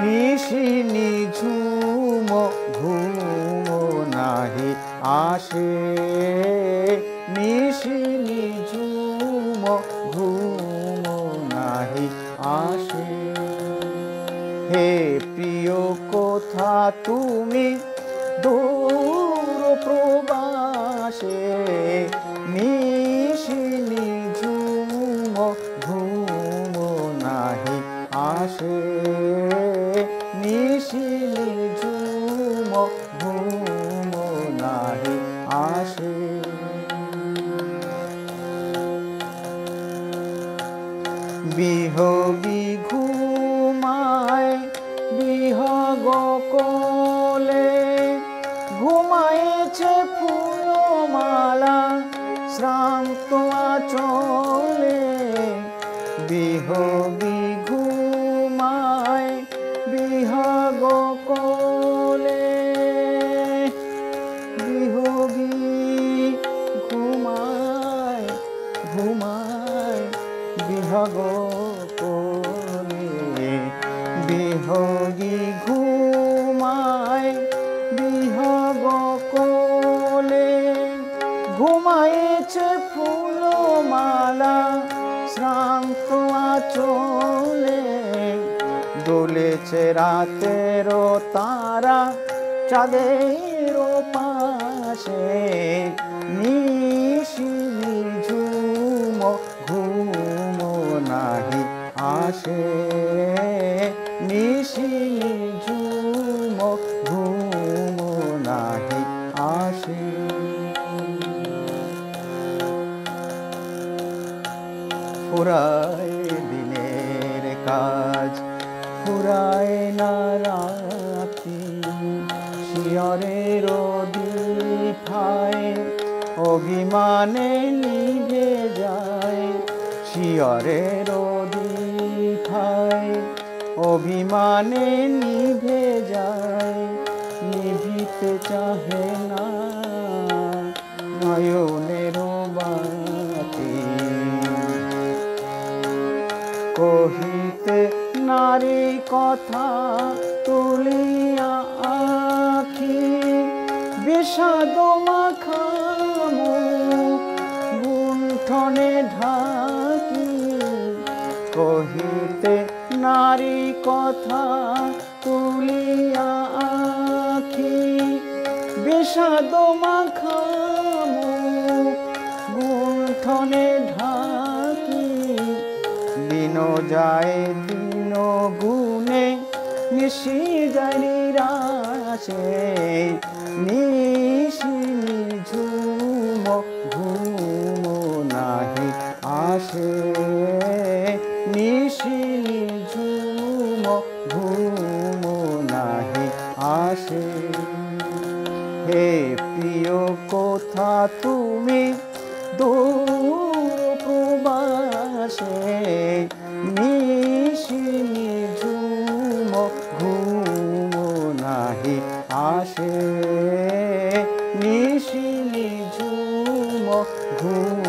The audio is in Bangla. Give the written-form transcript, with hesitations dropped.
নিশি নিঝুম ঘুম নাহি আসে, নিশি নিঝুম ঘুম নাহি আসে। হে প্রিয় কোথা তুমি দূর প্রবাসে, নিশি নিঝুম ঘুম নাহি আসে, নিশি নিঝুম ঘুম নাহি আসে। বিহগী ঘুমায় বিহগ কোলে, ঘুমায়েছে ফুলমালা শ্রান্ত আঁচলে। বিহগী ঘুমায় বিহগ কোলে, বিহগী ঘুমায় ঘুমায় বিহগ কোলে। বিহগী ঘুমায় বিহগ কোলে, ঘুমায়েছে ফুলমালা শ্রান্ত আঁচলে। দোলেছে রাতের তারা চাঁদের পাশে, নিশি নিঝুম ঘুম নাহি আসে, নিশি নিঝুম ঘুম নাহি আসে। ফুরায় দিনের কাজ ফুরায় না রাতি, শিয়রের দীপায় অভিমানে নিভে যায়, শিয়রের দীপায় অভিমানে নিভে যায়। নিভিতে চাহে না নয়নের বাতি, কহিতে নারী কথা তুলিয়া আখি, বিষাদ মাখা মুখ গুণ্ঠনে ঢাকি। কহিতে নারী কথা তুলিয়া আখি, বিষাদ মাখা মুখ গুণ্ঠনে ঢাকি। দিন যায় দিন গুণে নিশি যায় নিরাশে, নিশি নিঝুম ঘুম নাহি আসে, নিশি নিঝুম ঘুম নাহি আসে। হে প্রিয় কোথা তুমি দূর প্রবাসে, নিশি নিঝুম ঘুম নাহি আসে, নিশি নিঝুম ঘুম